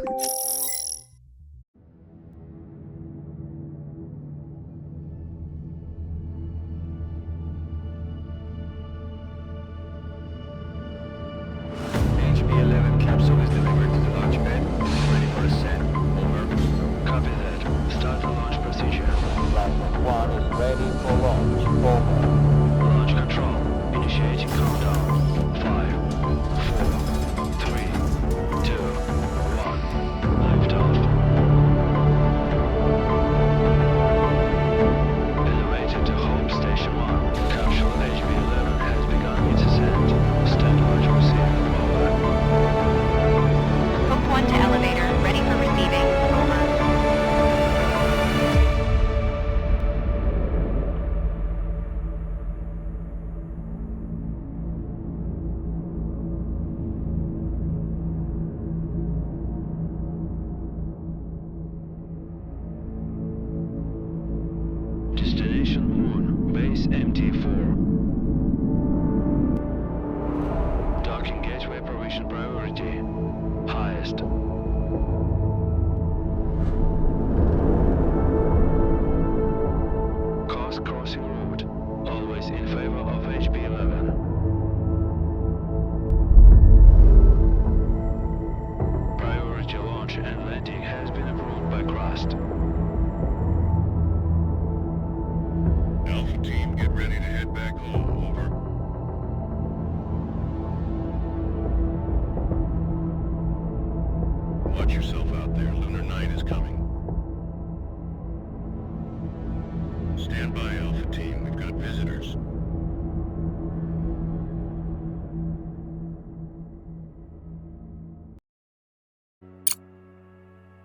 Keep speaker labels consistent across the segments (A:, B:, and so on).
A: HB-11 capsule is delivered to the launch pad. Ready for ascent. Over. Copy that. Start the launch procedure.
B: Platform 1 is ready for launch. Over.
A: Launch control. Initiating countdown. 5, 4, 3, 2, 1. Liftoff. Elevated to Hope Station 1. Capsule HB-11 has begun its ascent. Stand by to receive. Over.
C: Hope 1 to elevator, ready for receiving. Over.
A: Destination Moon, base MT4. Docking gateway provision priority. Highest. Coast crossing route. Always in favor of HB-11. Priority launch and landing has been approved by Crust.
D: Alpha team, get ready to head back home. Over. Watch yourself out there. Lunar Night is coming. Stand by, Alpha team. We've got visitors.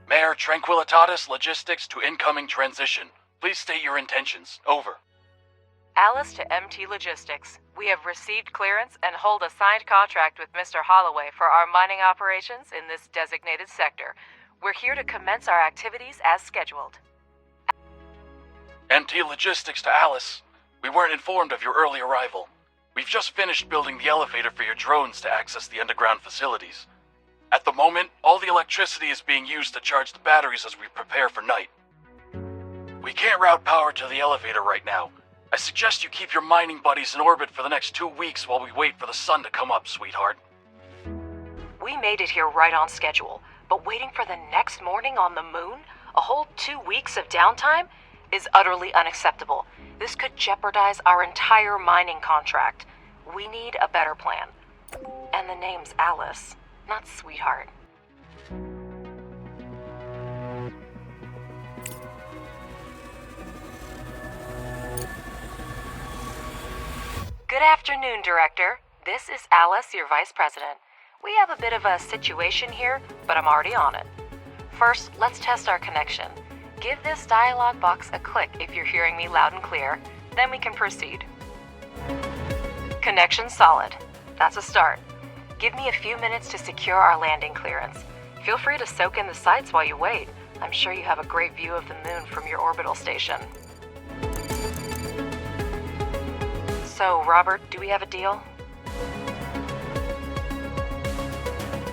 E: Mayor Tranquilitatis Logistics to incoming transition. Please state your intentions. Over.
F: Alice to MT Logistics. We have received clearance and hold a signed contract with Mr. Holloway for our mining operations in this designated sector. We're here to commence our activities as scheduled.
E: MT Logistics to Alice. We weren't informed of your early arrival. We've just finished building the elevator for your drones to access the underground facilities. At the moment, all the electricity is being used to charge the batteries as we prepare for night. We can't route power to the elevator right now. I suggest you keep your mining buddies in orbit for the next 2 weeks while we wait for the sun to come up, sweetheart.
F: We made it here right on schedule, but waiting for the next morning on the moon, a whole 2 weeks of downtime, is utterly unacceptable. This could jeopardize our entire mining contract. We need a better plan. And the name's Alice, not sweetheart. Good afternoon, Director. This is Alice, your Vice President. We have a bit of a situation here, but I'm already on it. First, let's test our connection. Give this dialog box a click if you're hearing me loud and clear, then we can proceed. Connection solid. That's a start. Give me a few minutes to secure our landing clearance. Feel free to soak in the sights while you wait. I'm sure you have a great view of the moon from your orbital station. So, Robert, do we have a deal?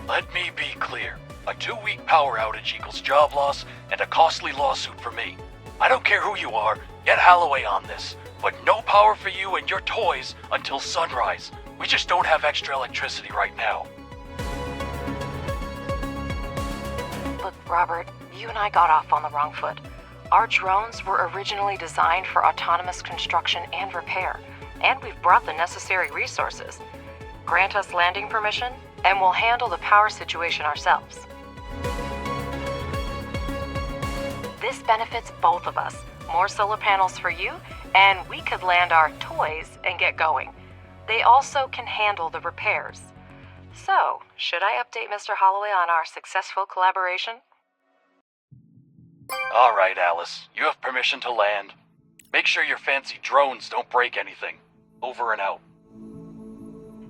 E: Let me be clear. A 2-week power outage equals job loss and a costly lawsuit for me. I don't care who you are, get Holloway on this. But no power for you and your toys until sunrise. We just don't have extra electricity right now.
F: Look, Robert, you and I got off on the wrong foot. Our drones were originally designed for autonomous construction and repair, and we've brought the necessary resources. Grant us landing permission, and we'll handle the power situation ourselves. This benefits both of us. More solar panels for you, and we could land our toys and get going. They also can handle the repairs. So, should I update Mr. Holloway on our successful collaboration?
E: All right, Alice. You have permission to land. Make sure your fancy drones don't break anything. Over and out.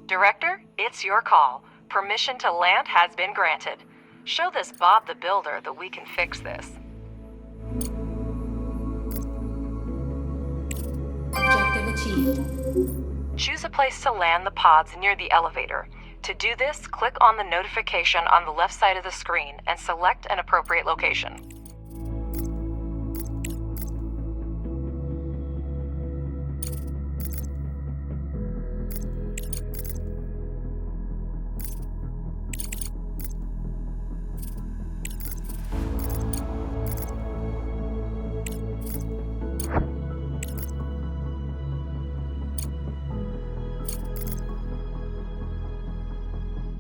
F: Director, it's your call. Permission to land has been granted. Show this Bob the Builder that we can fix this.
G: Objective achieved.
F: Choose a place to land the pods near the elevator. To do this, click on the notification on the left side of the screen and select an appropriate location.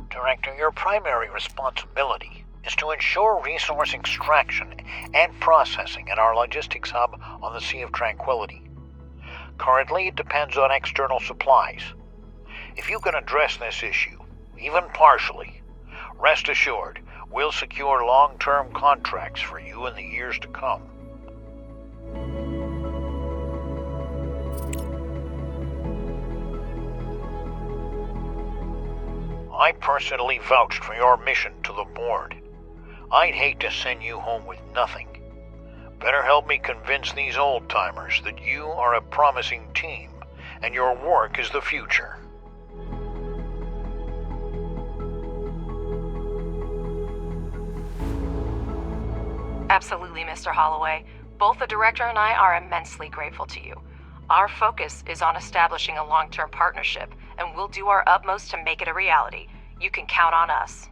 G: Director, your primary responsibility is to ensure resource extraction and processing at our logistics hub on the Sea of Tranquility. Currently, it depends on external supplies. If you can address this issue, even partially, rest assured we'll secure long-term contracts for you in the years to come. I personally vouched for your mission to the board. I'd hate to send you home with nothing. Better help me convince these old-timers that you are a promising team and your work is the future.
F: Absolutely, Mr. Holloway. Both the director and I are immensely grateful to you. Our focus is on establishing a long-term partnership, and we'll do our utmost to make it a reality. You can count on us.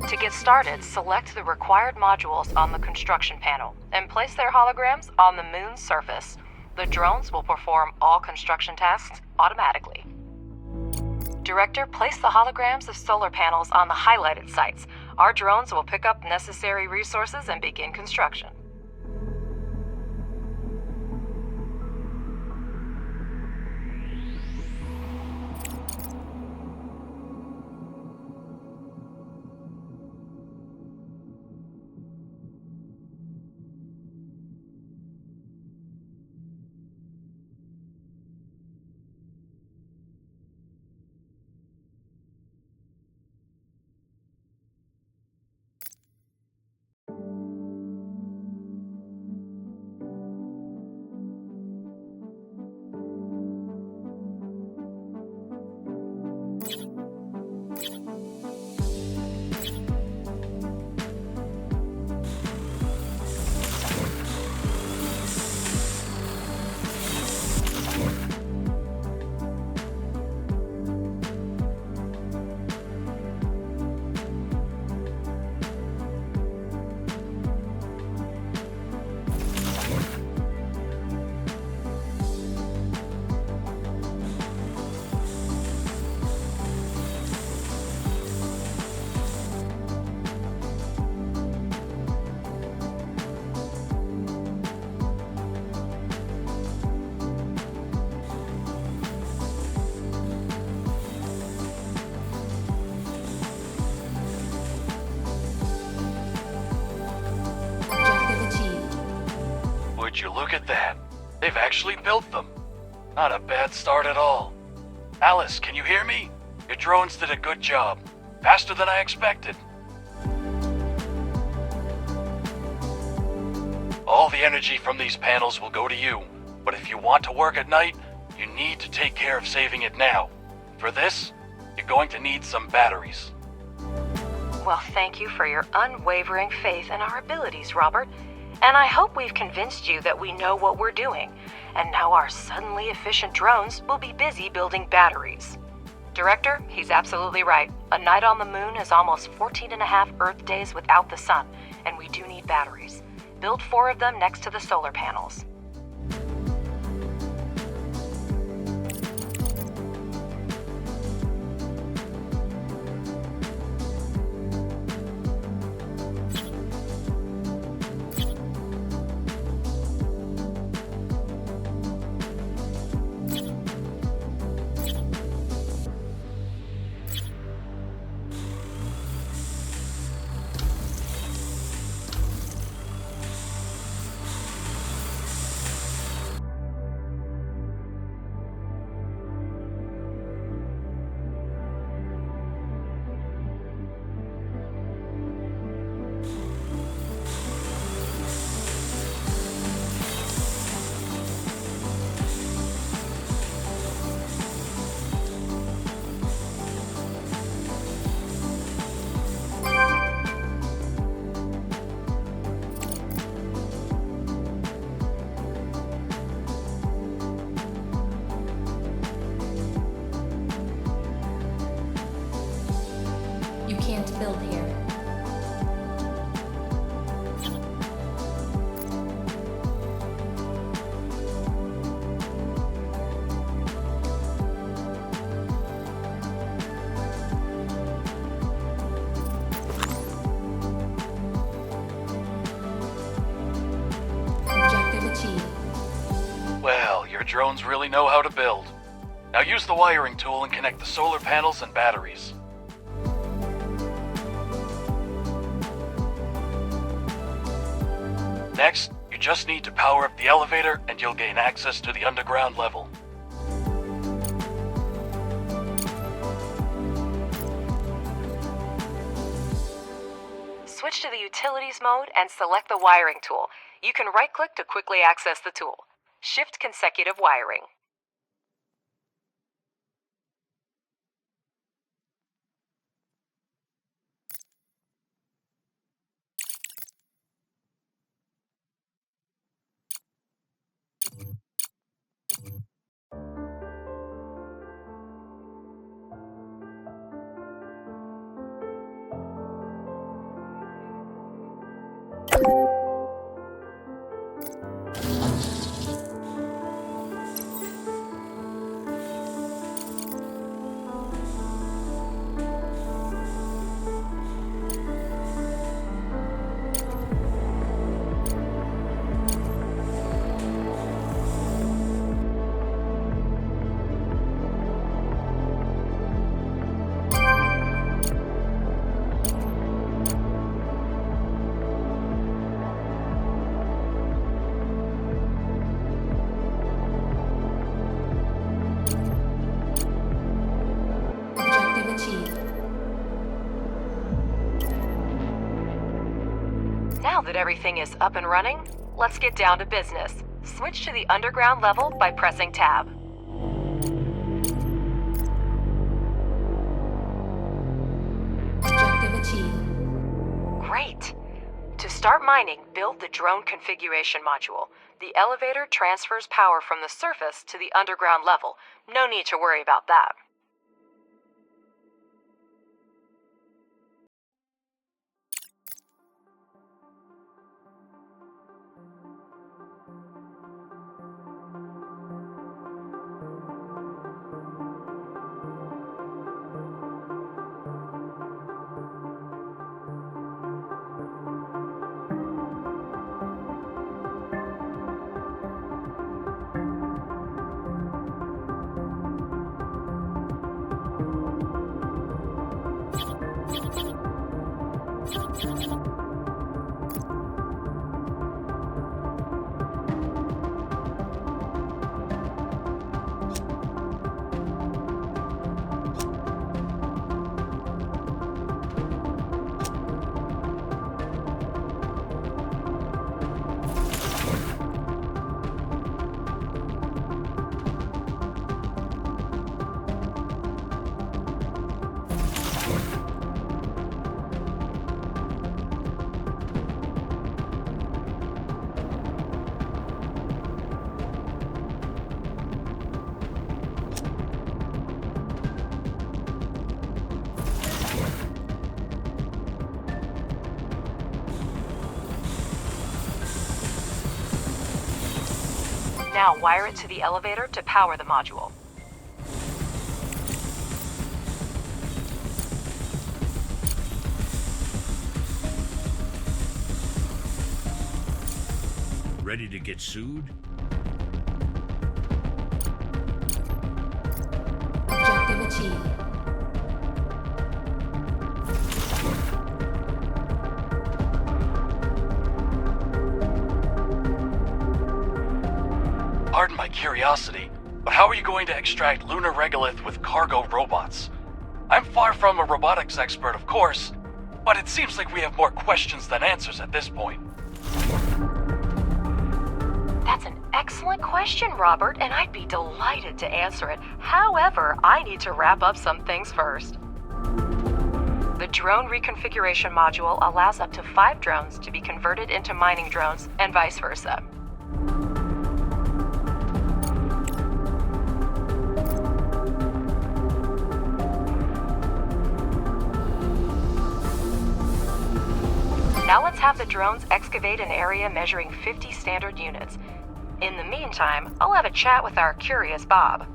F: To get started, select the required modules on the construction panel and place their holograms on the moon's surface. The drones will perform all construction tasks automatically. Director, place the holograms of solar panels on the highlighted sites. Our drones will pick up necessary resources and begin construction.
E: Would you look at that? They've actually built them. Not a bad start at all. Alice, can you hear me? Your drones did a good job. Faster than I expected. All the energy from these panels will go to you, but if you want to work at night, you need to take care of saving it now. For this, you're going to need some batteries.
F: Well, thank you for your unwavering faith in our abilities, Robert. And I hope we've convinced you that we know what we're doing, and now our suddenly efficient drones will be busy building batteries. Director, he's absolutely right. A night on the moon is almost 14.5 Earth days without the sun, and we do need batteries. Build 4 of them next to the solar panels.
H: build here. Objective achieved.
E: Well, your drones really know how to build. Now use the wiring tool and connect the solar panels and batteries. Next, you just need to power up the elevator and you'll gain access to the underground level.
F: Switch to the Utilities mode and select the Wiring tool. You can right-click to quickly access the tool. Shift consecutive wiring.
H: Objective achieved.
F: Now that everything is up and running, let's get down to business. Switch to the underground level by pressing Tab.
H: Objective achieved.
F: Great! To start mining, build the drone configuration module. The elevator transfers power from the surface to the underground level. No need to worry about that. Now wire it to the elevator to power the module.
I: Ready to get sued?
H: Objective achieved.
E: Pardon my curiosity, but how are you going to extract lunar regolith with cargo robots? I'm far from a robotics expert, of course, but it seems like we have more questions than answers at this point.
F: That's an excellent question, Robert, and I'd be delighted to answer it. However, I need to wrap up some things first. The drone reconfiguration module allows up to 5 drones to be converted into mining drones and vice versa. Now let's have the drones excavate an area measuring 50 standard units. In the meantime, I'll have a chat with our curious Bob.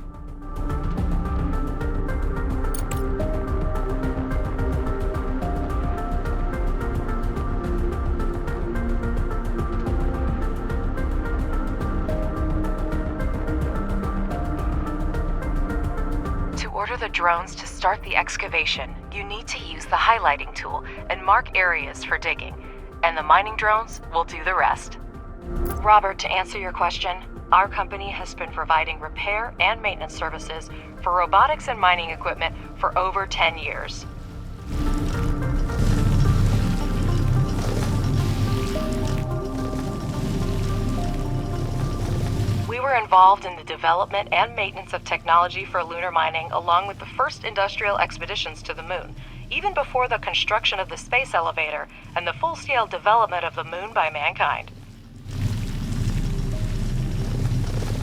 F: To order the drones to start the excavation, you need to use the highlighting tool and mark areas for digging, and the mining drones will do the rest. Robert, to answer your question, our company has been providing repair and maintenance services for robotics and mining equipment for over 10 years. We were involved in the development and maintenance of technology for lunar mining along with the first industrial expeditions to the moon, even before the construction of the space elevator and the full-scale development of the moon by mankind.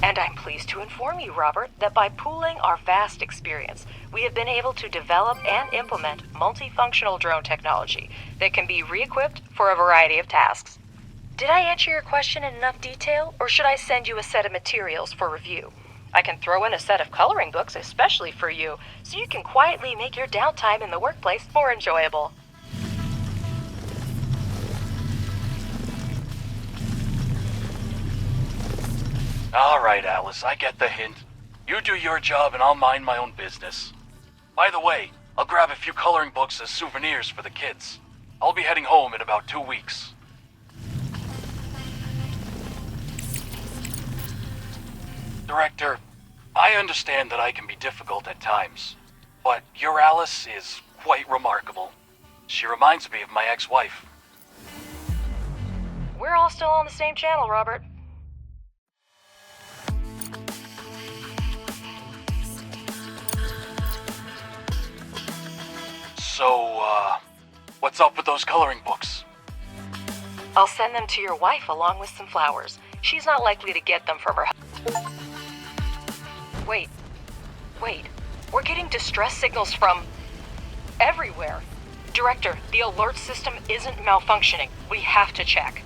F: And I'm pleased to inform you, Robert, that by pooling our vast experience, we have been able to develop and implement multifunctional drone technology that can be re-equipped for a variety of tasks. Did I answer your question in enough detail, or should I send you a set of materials for review? I can throw in a set of coloring books especially for you, so you can quietly make your downtime in the workplace more enjoyable.
E: All right, Alice, I get the hint. You do your job and I'll mind my own business. By the way, I'll grab a few coloring books as souvenirs for the kids. I'll be heading home in about 2 weeks. Director, I understand that I can be difficult at times, but your Alice is quite remarkable. She reminds me of my ex-wife.
F: We're all still on the same channel, Robert.
E: So, what's up with those coloring books?
F: I'll send them to your wife along with some flowers. She's not likely to get them from her husband. Wait. We're getting distress signals from everywhere. Director, the alert system isn't malfunctioning. We have to check.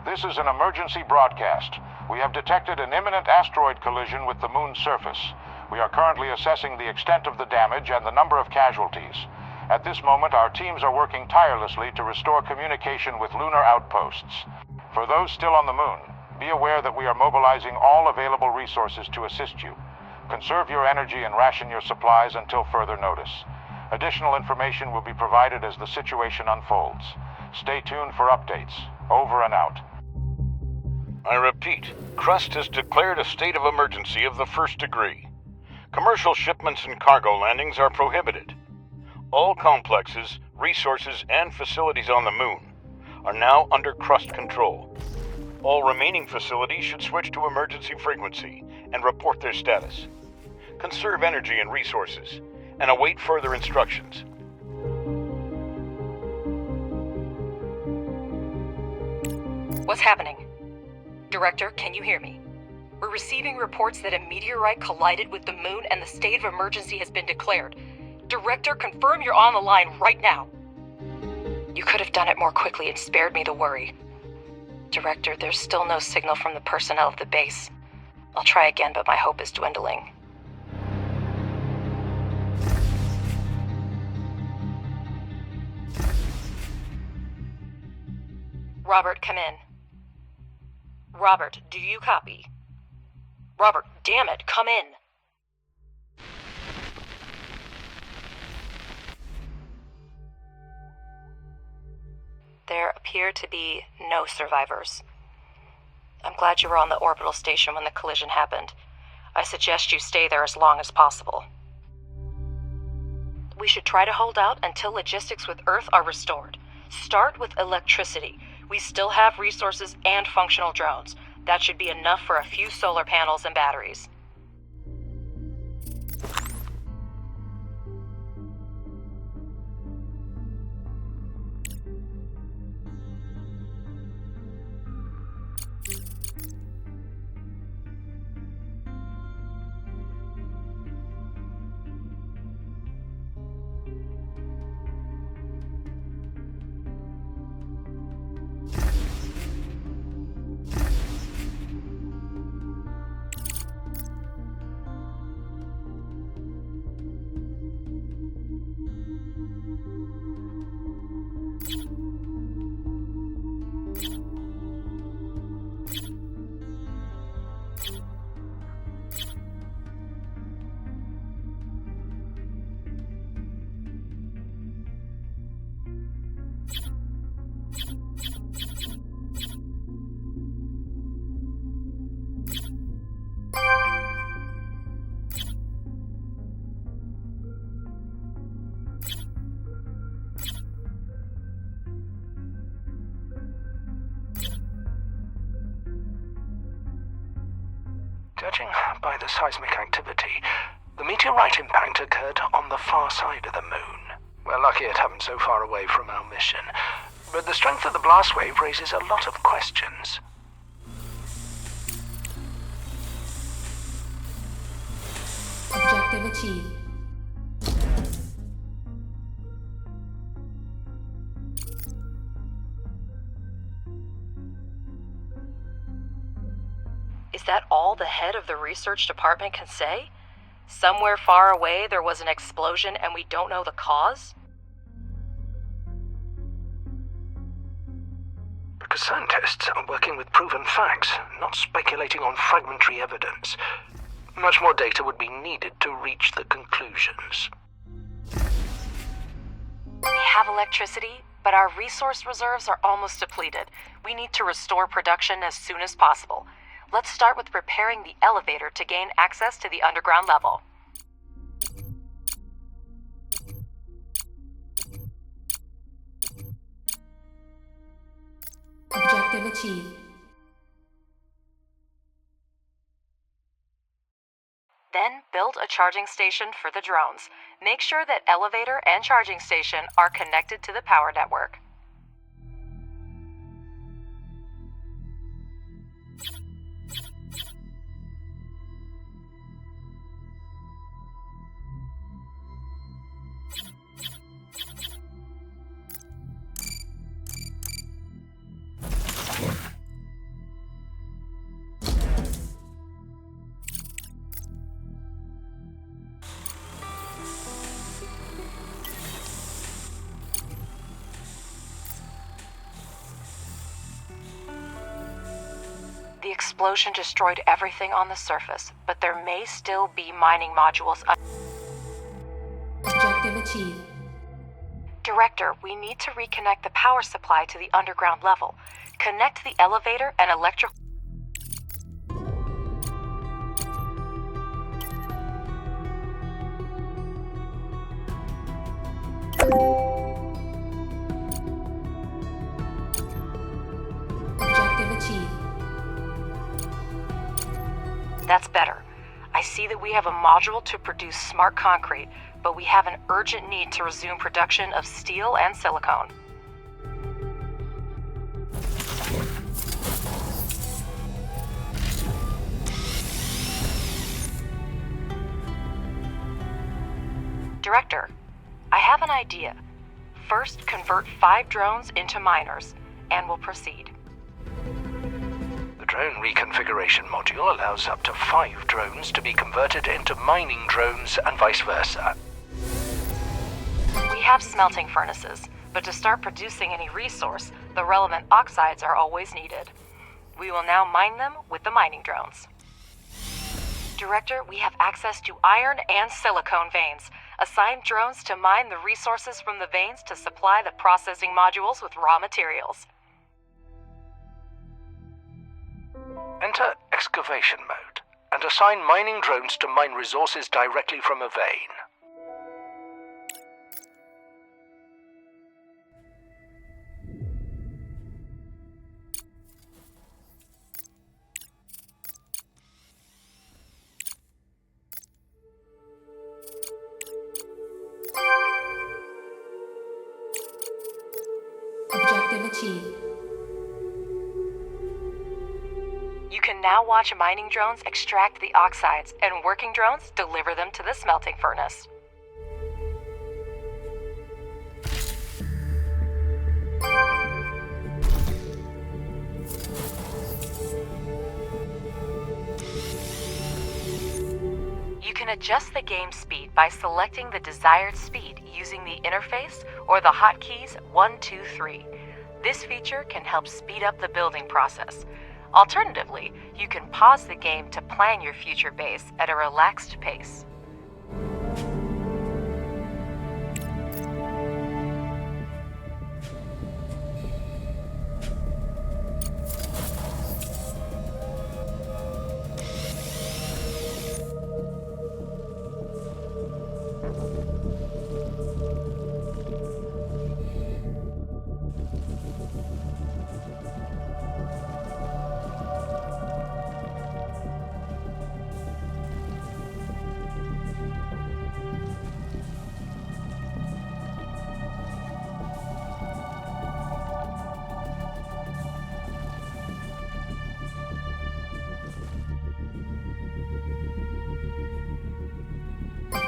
J: This is an emergency broadcast. We have detected an imminent asteroid collision with the moon's surface. We are currently assessing the extent of the damage and the number of casualties. At this moment, our teams are working tirelessly to restore communication with lunar outposts. For those still on the moon, be aware that we are mobilizing all available resources to assist you. Conserve your energy and ration your supplies until further notice. Additional information will be provided as the situation unfolds. Stay tuned for updates. Over and out.
D: I repeat, Crust has declared a state of emergency of the first degree. Commercial shipments and cargo landings are prohibited. All complexes, resources, and facilities on the moon are now under Crust control. All remaining facilities should switch to emergency frequency and report their status. Conserve energy and resources, and await further instructions.
F: What's happening? Director, can you hear me? We're receiving reports that a meteorite collided with the moon and the state of emergency has been declared. Director, confirm you're on the line right now. You could have done it more quickly and spared me the worry. Director, there's still no signal from the personnel of the base. I'll try again, but my hope is dwindling. Robert, come in. Robert, do you copy? Robert, damn it, come in. There appear to be no survivors. I'm glad you were on the orbital station when the collision happened. I suggest you stay there as long as possible. We should try to hold out until logistics with Earth are restored. Start with electricity. We still have resources and functional drones. That should be enough for a few solar panels and batteries.
K: Judging by the seismic activity, the meteorite impact occurred on the far side of the moon. We're lucky it happened so far away from our mission, but the strength of the blast wave raises a lot of questions.
H: Objective achieved.
F: Is that all the head of the research department can say? Somewhere far away there was an explosion and we don't know the cause?
K: Because scientists are working with proven facts, not speculating on fragmentary evidence. Much more data would be needed to reach the conclusions.
F: We have electricity, but our resource reserves are almost depleted. We need to restore production as soon as possible. Let's start with repairing the elevator to gain access to the underground level.
H: Objective achieved.
F: Then build a charging station for the drones. Make sure that elevator and charging station are connected to the power network. The explosion destroyed everything on the surface, but there may still be mining modules.
H: Objective achieved.
F: Director, we need to reconnect the power supply to the underground level. Connect the elevator and electric...
H: Objective achieved.
F: That's better. I see that we have a module to produce smart concrete, but we have an urgent need to resume production of steel and silicone. Director, I have an idea. First, convert 5 drones into miners, and we'll proceed.
K: The drone reconfiguration module allows up to 5 drones to be converted into mining drones and vice versa.
F: We have smelting furnaces, but to start producing any resource, the relevant oxides are always needed. We will now mine them with the mining drones. Director, we have access to iron and silicone veins. Assign drones to mine the resources from the veins to supply the processing modules with raw materials.
K: excavation mode and assign mining drones to mine resources directly from a vein.
H: Objective achieved.
F: You can now watch mining drones extract the oxides, and working drones deliver them to the smelting furnace. You can adjust the game speed by selecting the desired speed using the interface or the hotkeys 1, 2, 3. This feature can help speed up the building process. Alternatively, you can pause the game to plan your future base at a relaxed pace.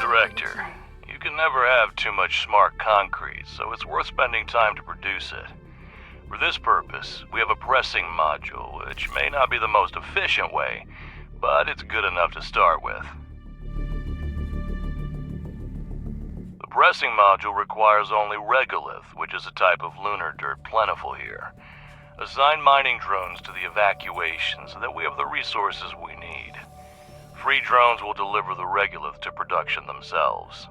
D: Director, you can never have too much smart concrete, so it's worth spending time to produce it. For this purpose, we have a pressing module, which may not be the most efficient way, but it's good enough to start with. The pressing module requires only regolith, which is a type of lunar dirt plentiful here. Assign mining drones to the evacuation so that we have the resources we need. Free drones will deliver the regolith to production themselves.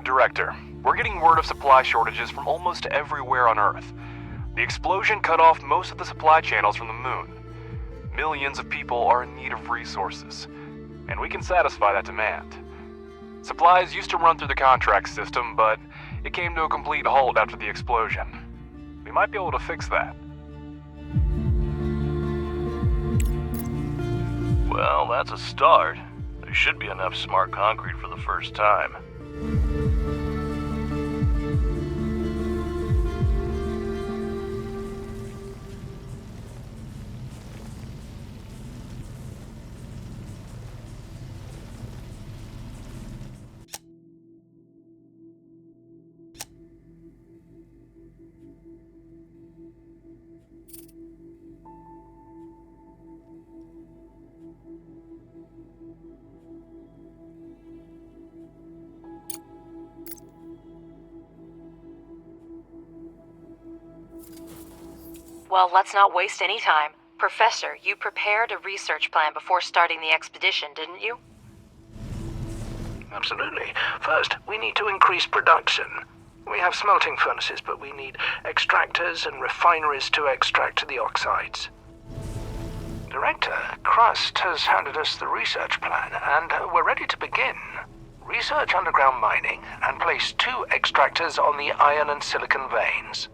L: Director, we're getting word of supply shortages from almost everywhere on Earth. The explosion cut off most of the supply channels from the moon. Millions of people are in need of resources, and we can satisfy that demand. Supplies used to run through the contract system, but it came to a complete halt after the explosion. We might be able to fix that.
D: Well, that's a start. There should be enough smart concrete for the first time.
F: Well, let's not waste any time. Professor, you prepared a research plan before starting the expedition, didn't you?
K: Absolutely. First, we need to increase production. We have smelting furnaces, but we need extractors and refineries to extract the oxides. Director, Crust has handed us the research plan, and we're ready to begin. Research underground mining and place 2 extractors on the iron and silicon veins.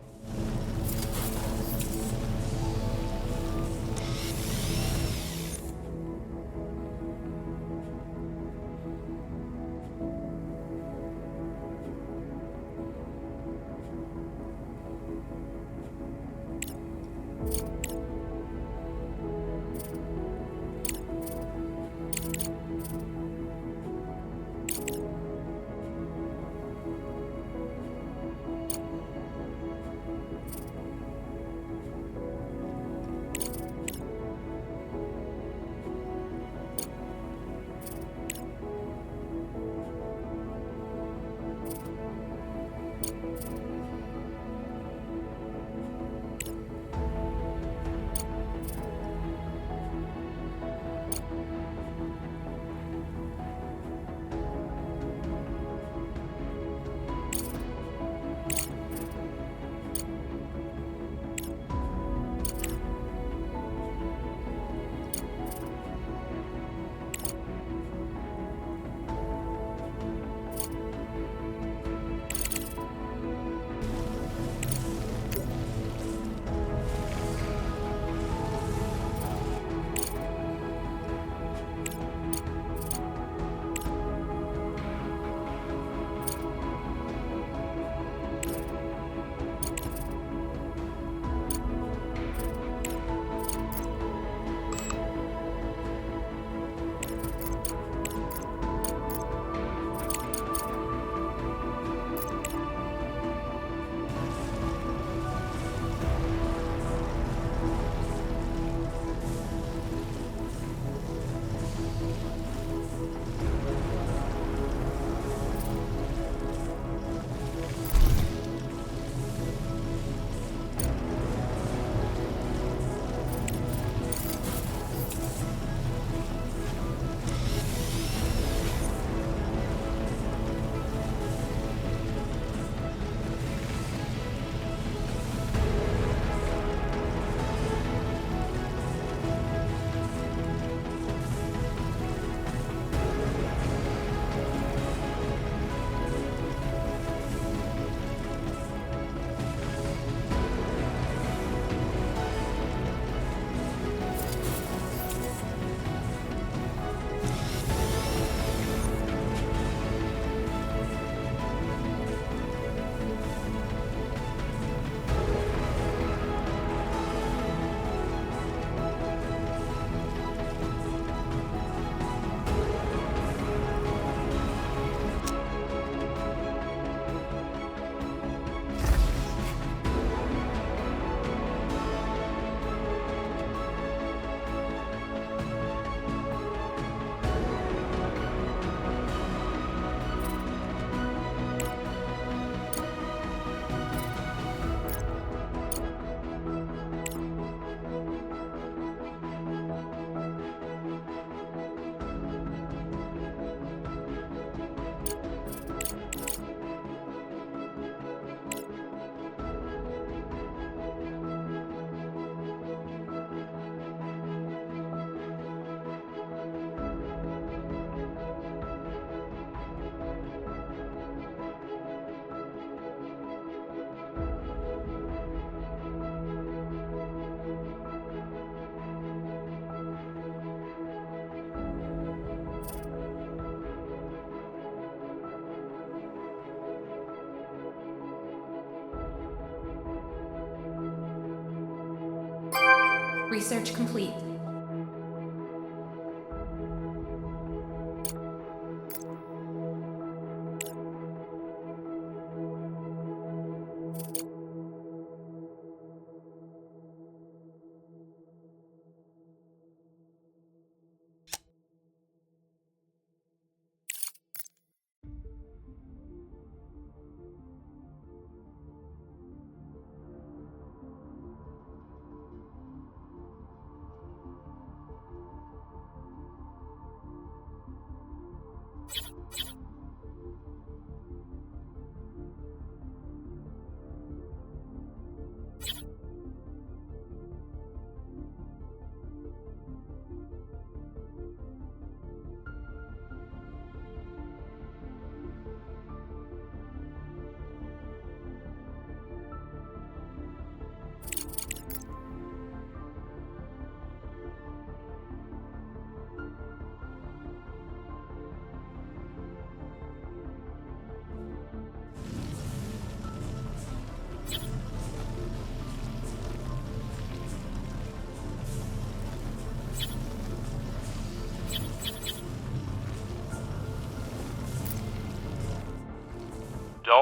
H: Research complete.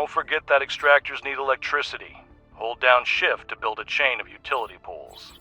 E: Don't forget that extractors need electricity. Hold down shift to build a chain of utility poles.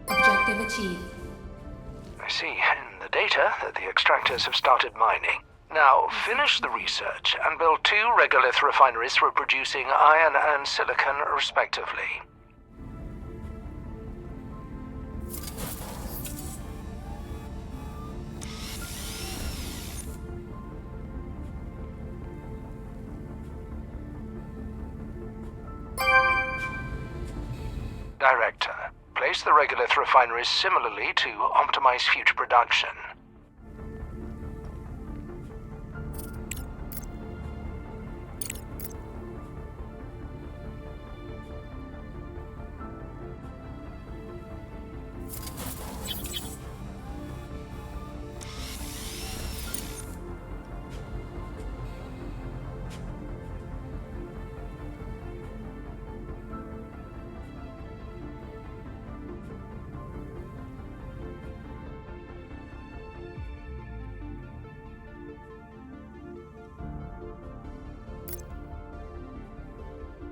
H: Objective achieved.
K: I see in the data that the extractors have started mining. Now, finish the research and build 2 regolith refineries for producing iron and silicon, respectively. Director, place the regolith refineries similarly to optimize future production.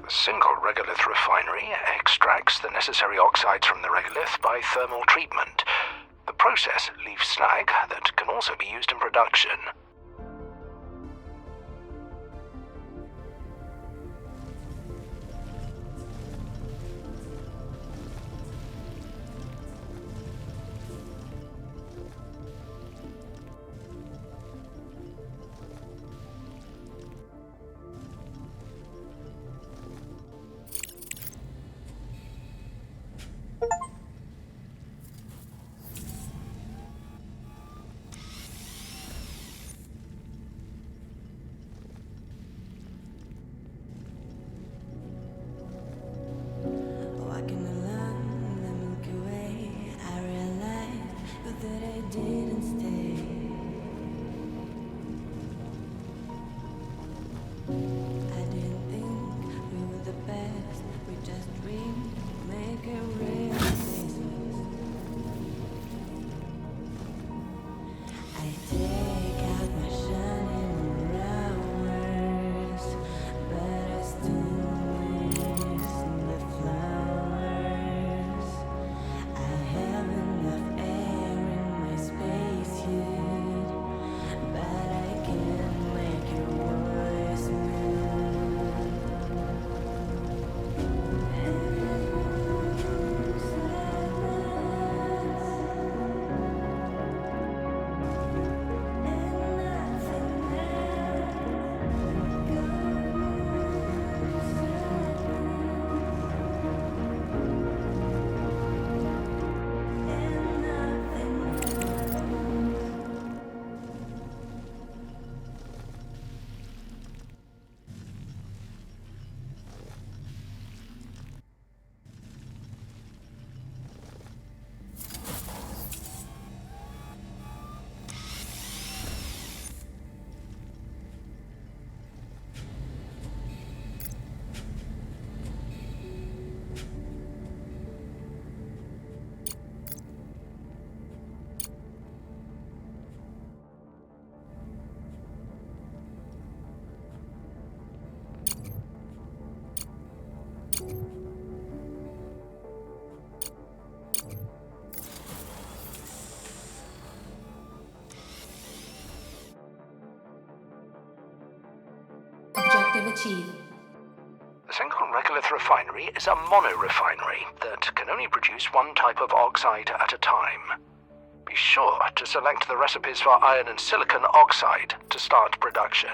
K: A single regolith refinery extracts the necessary oxides from the regolith by thermal treatment. The process leaves slag that can also be used in production.
M: But I can't make your voice move.
H: achieved.
K: A single regolith refinery is a mono-refinery that can only produce one type of oxide at a time. Be sure to select the recipes for iron and silicon oxide to start production.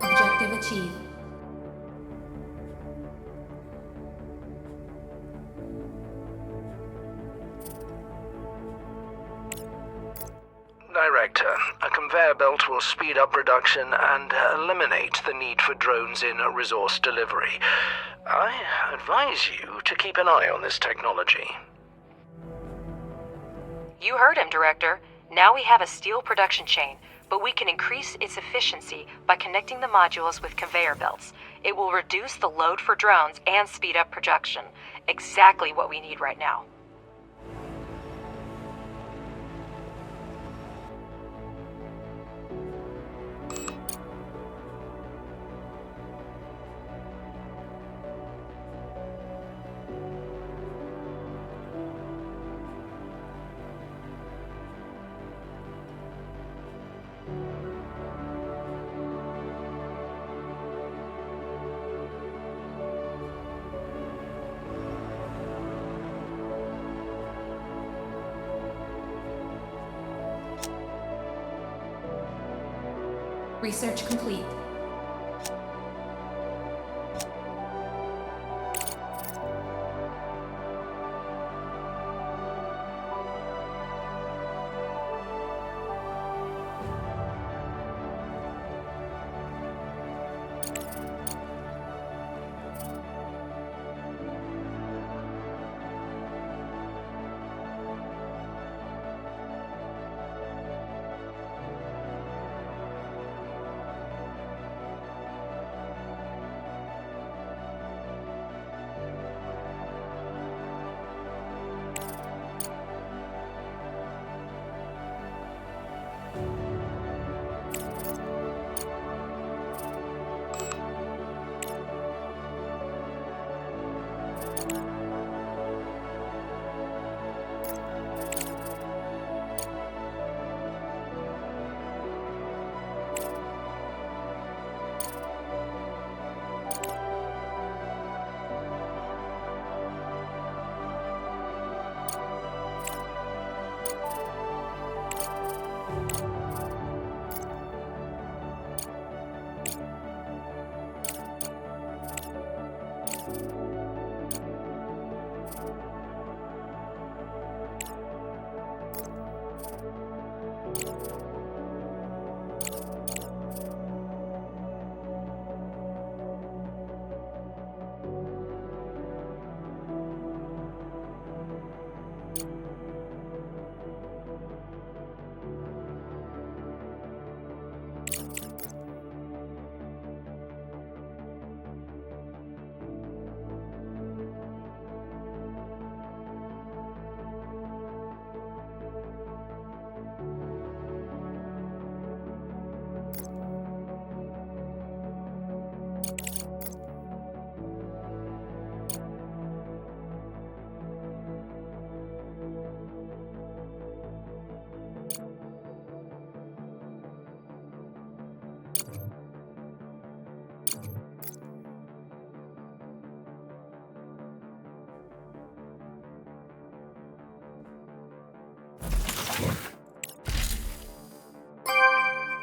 H: Objective achieved.
K: Director, a conveyor belt will speed up production and eliminate the need for drones in resource delivery. I advise you to keep an eye on this technology.
F: You heard him, Director. Now we have a steel production chain, but we can increase its efficiency by connecting the modules with conveyor belts. It will reduce the load for drones and speed up production. Exactly what we need right now.
H: Research complete.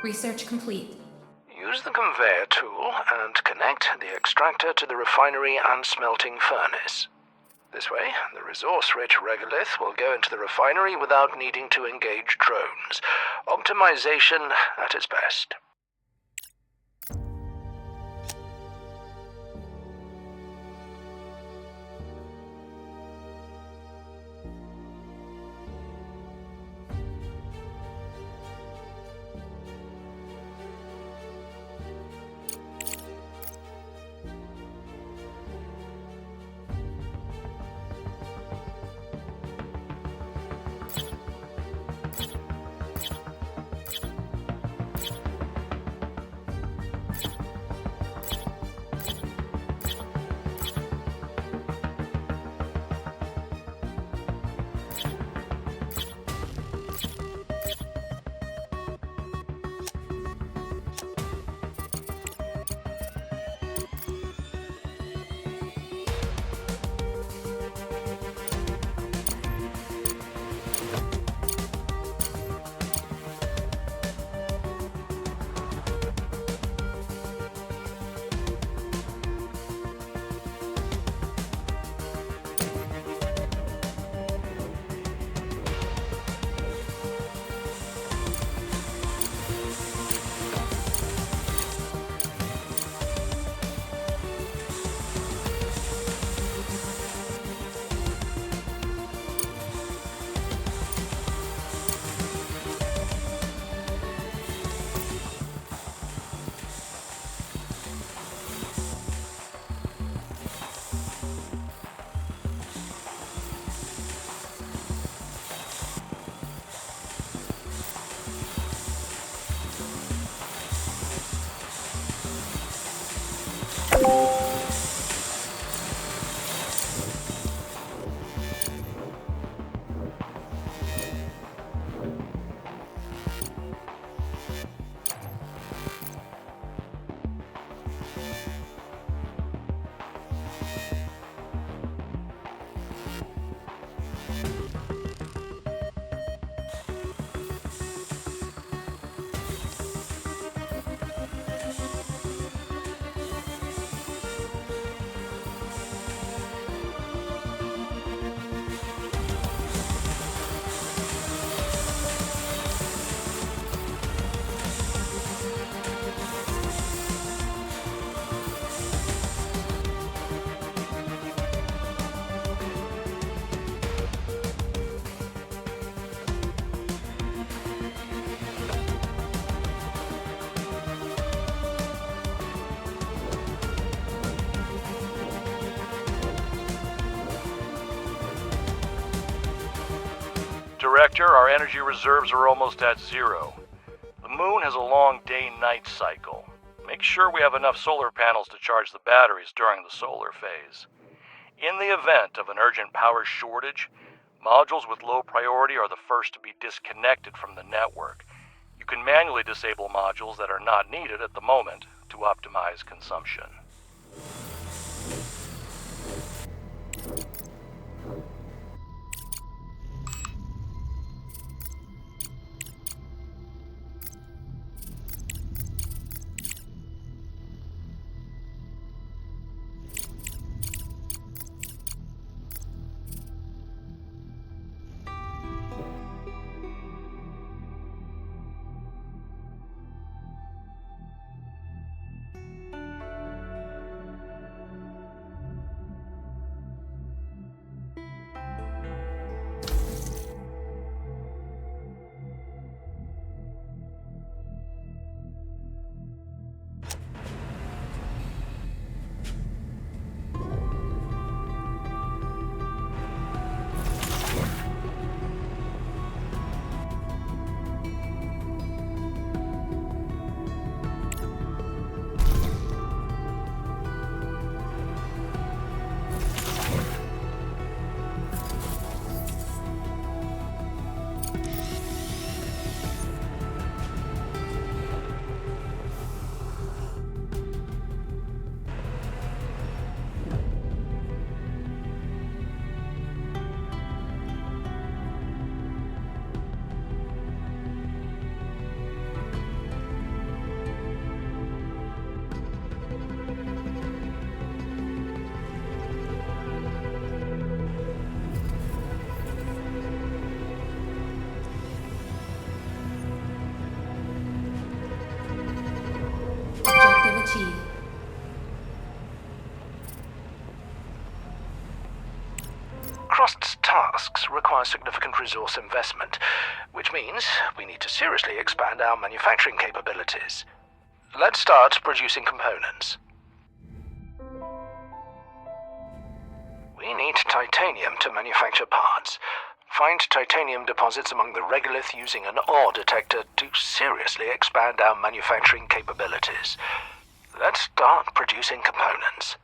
H: Research complete.
K: Use the conveyor tool and connect the extractor to the refinery and smelting furnace. This way, the resource-rich regolith will go into the refinery without needing to engage drones. Optimization at its best.
M: Director, our energy reserves are almost at zero. The moon has a long day-night cycle. Make sure we have enough solar panels to charge the batteries during the solar phase. In the event of an urgent power shortage, modules with low priority are the first to be disconnected from the network. You can manually disable modules that are not needed at the moment to optimize consumption.
H: Objective achieved.
K: Crust's tasks require significant resource investment, which means we need to seriously expand our manufacturing capabilities. Let's start producing components. We need titanium to manufacture parts. Find titanium deposits among the regolith using an ore detector to seriously expand our manufacturing capabilities. Let's start producing components.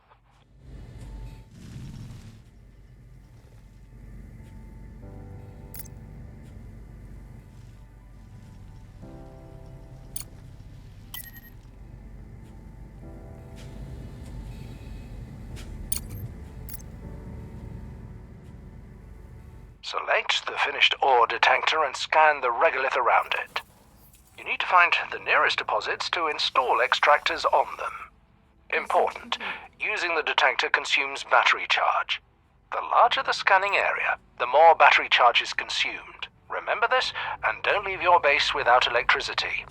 K: Select the finished ore detector and scan the regolith around it. You need to find the nearest deposits to install extractors on them. Important, using the detector consumes battery charge. The larger the scanning area, the more battery charge is consumed. Remember this, and don't leave your base without electricity.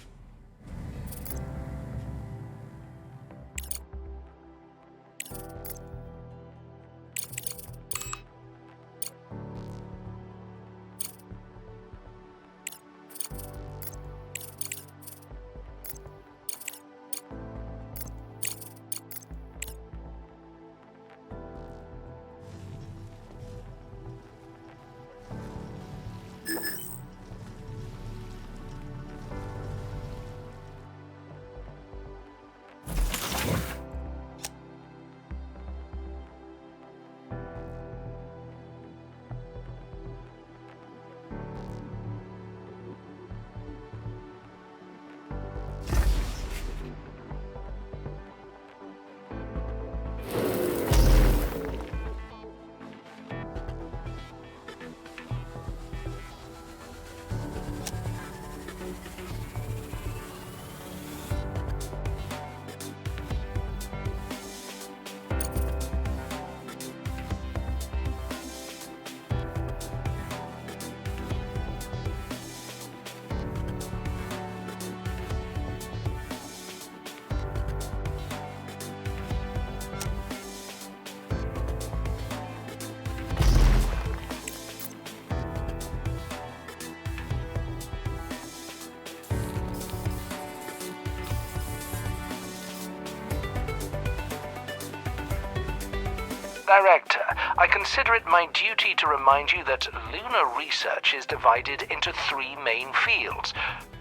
K: Director, I consider it my duty to remind you that lunar research is divided into three main fields: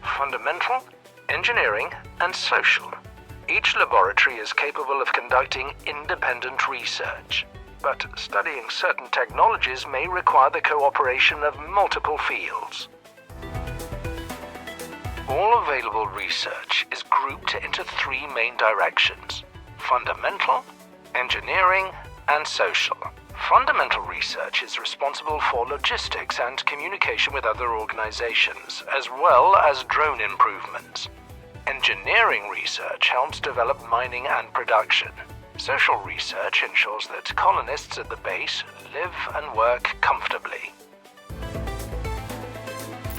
K: fundamental, engineering, and social. Each laboratory is capable of conducting independent research, but studying certain technologies may require the cooperation of multiple fields. All available research is grouped into three main directions: fundamental, engineering, and social. Fundamental research is responsible for logistics and communication with other organizations, as well as drone improvements. Engineering research helps develop mining and production. Social research ensures that colonists at the base live and work comfortably.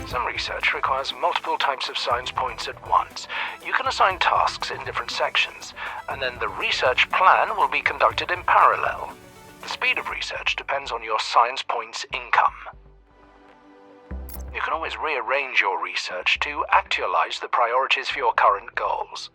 K: Some research requires multiple types of science points at once. You can assign tasks in different sections, and then the research plan will be conducted in parallel. The speed of research depends on your science points income. You can always rearrange your research to actualize the priorities for your current goals.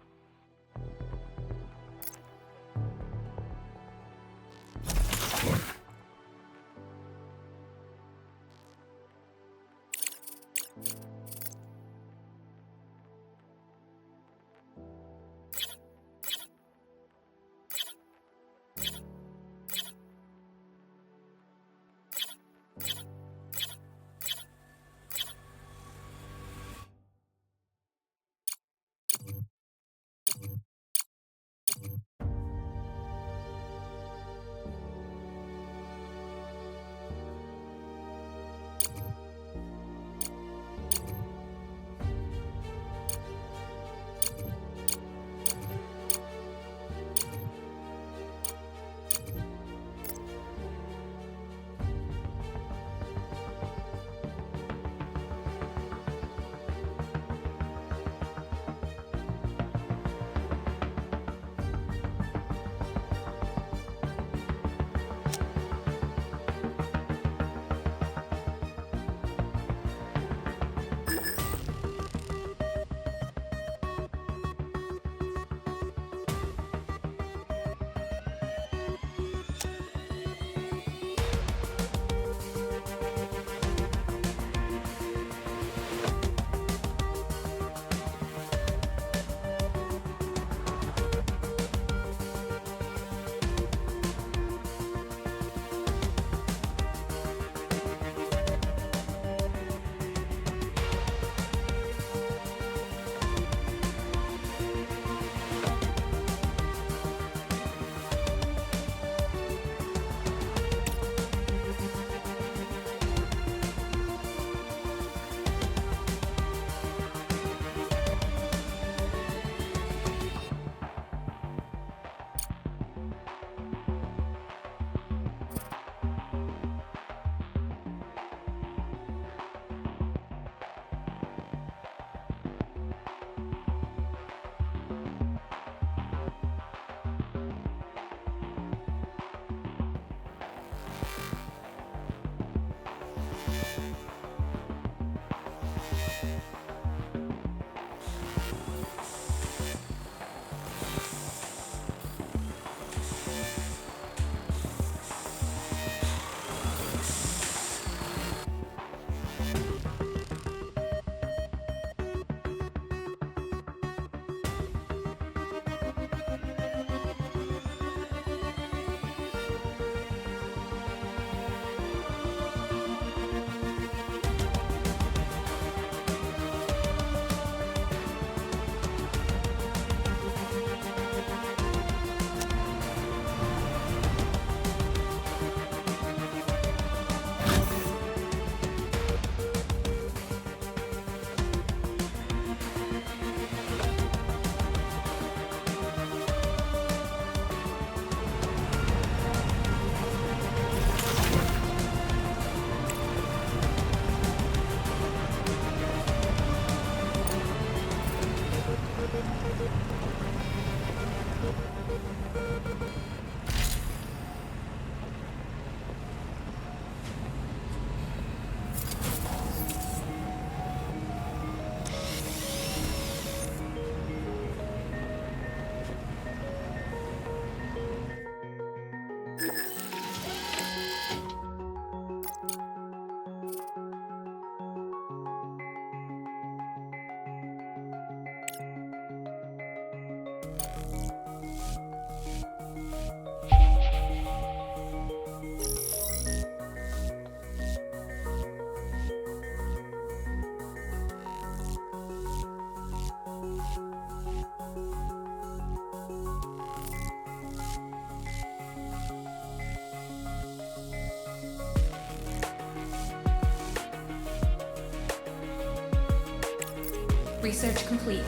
H: Research complete.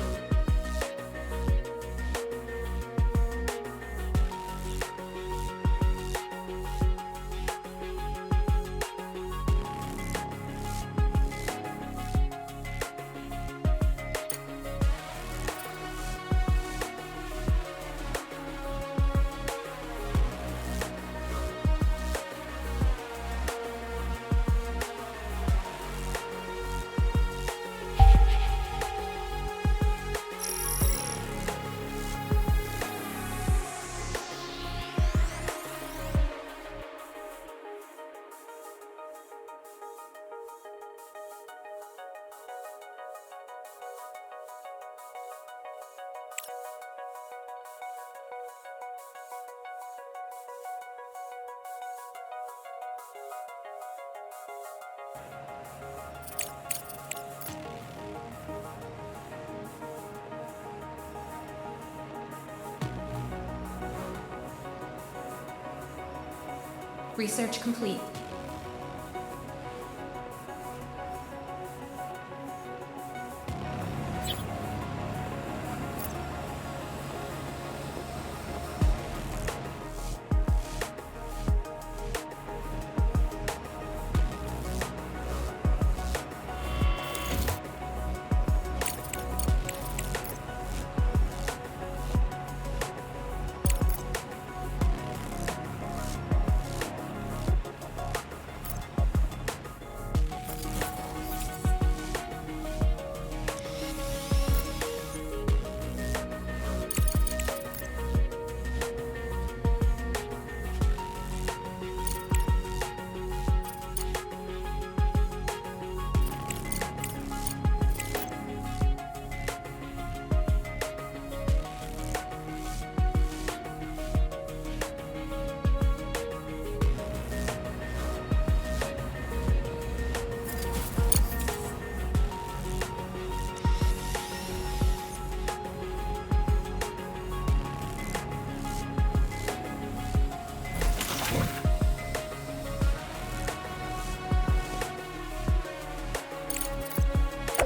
H: Research complete.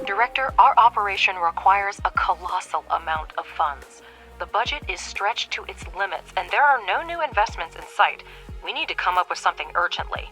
F: Director, our operation requires a colossal amount of funds. The budget is stretched to its limits, and there are no new investments in sight. We need to come up with something urgently.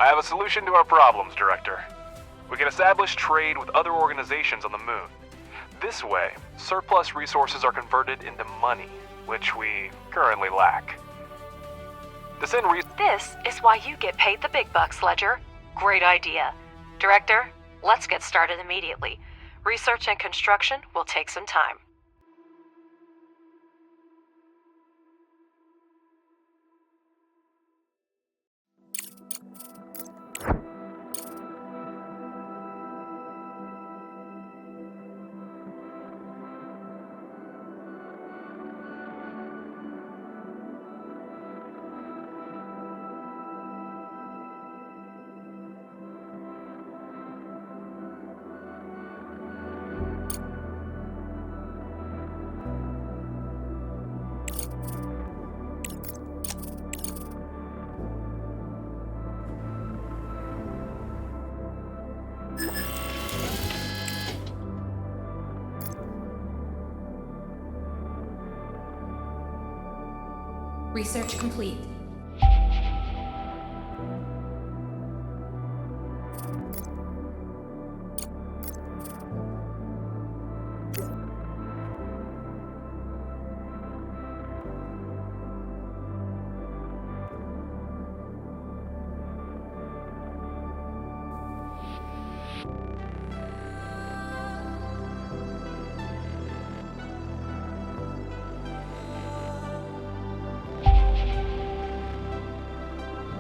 L: I have a solution to our problems, Director. We can establish trade with other organizations on the moon. This way, surplus resources are converted into money, which we currently lack. To send
F: This is why you get paid the big bucks, Ledger. Great idea. Director, let's get started immediately. Research and construction will take some time.
H: Research complete.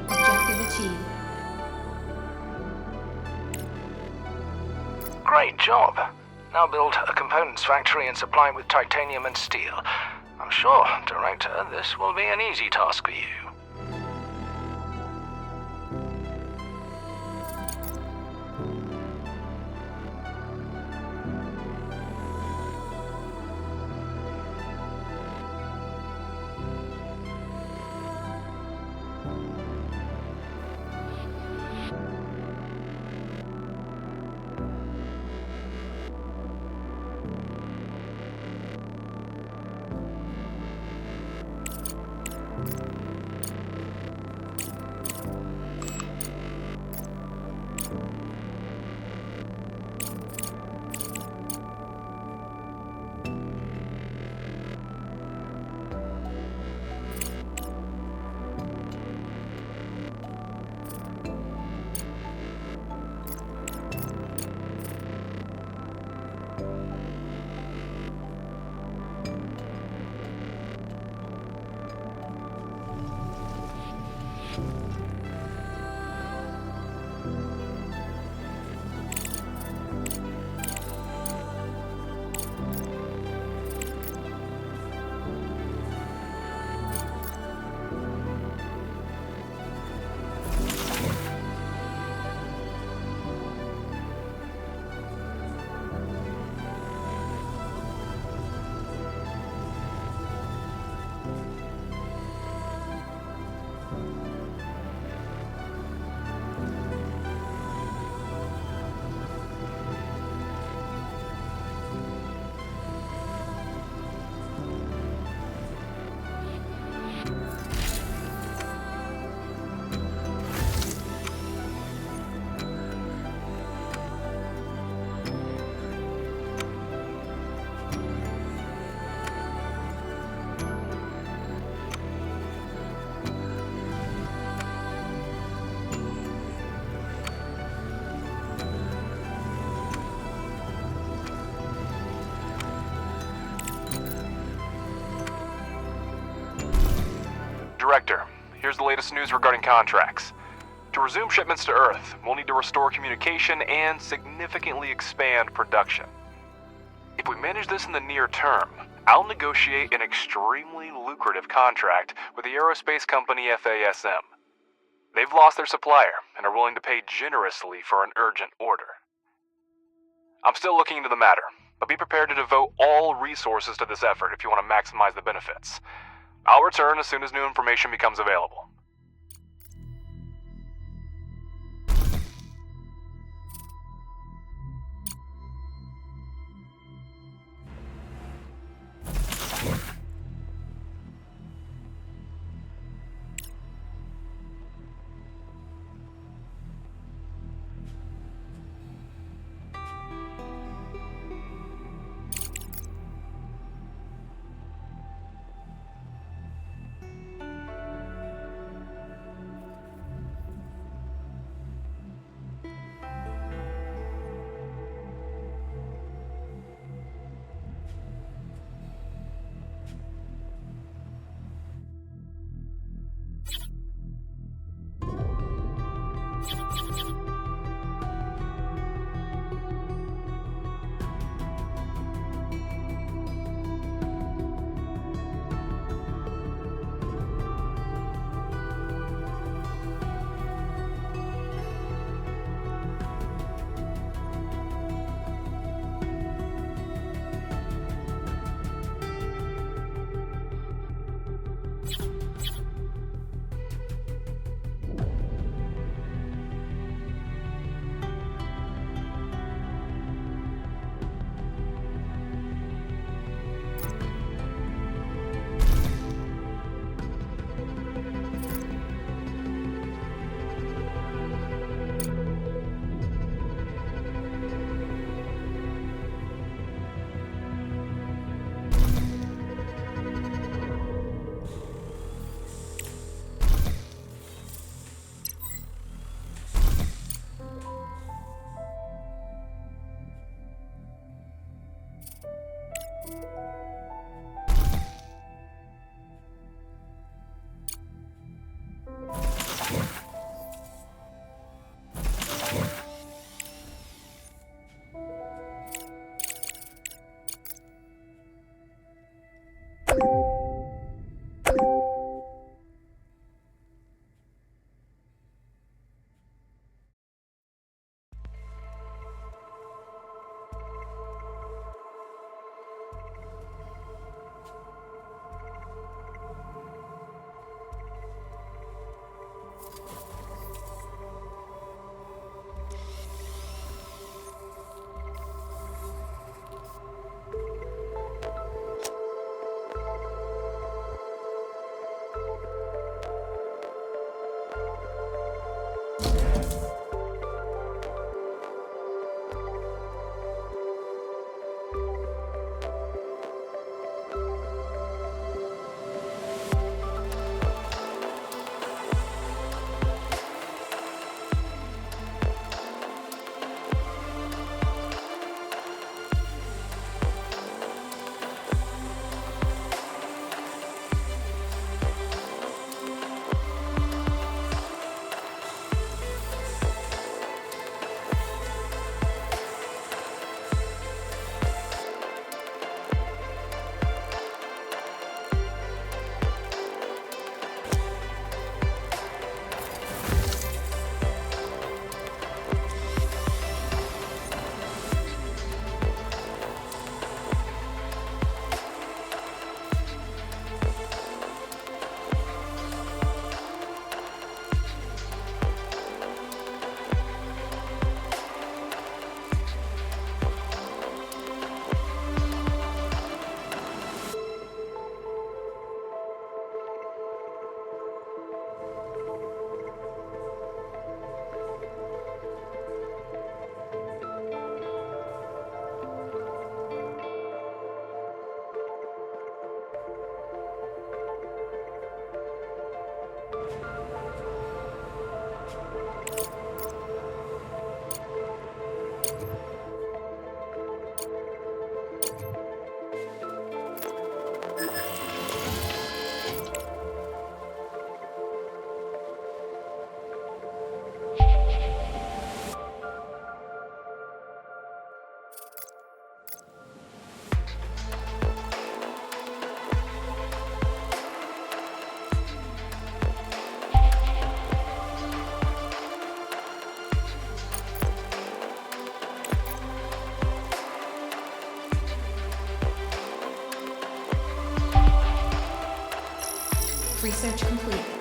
H: Objective achieved.
K: Great job. Now build a components factory and supply with titanium and steel. I'm sure, Director, this will be an easy task for you.
L: Director, here's the latest news regarding contracts. To resume shipments to Earth, we'll need to restore communication and significantly expand production. If we manage this in the near term, I'll negotiate an extremely lucrative contract with the aerospace company FASM. They've lost their supplier and are willing to pay generously for an urgent order. I'm still looking into the matter, but be prepared to devote all resources to this effort if you want to maximize the benefits. I'll return as soon as new information becomes available.
H: Research complete.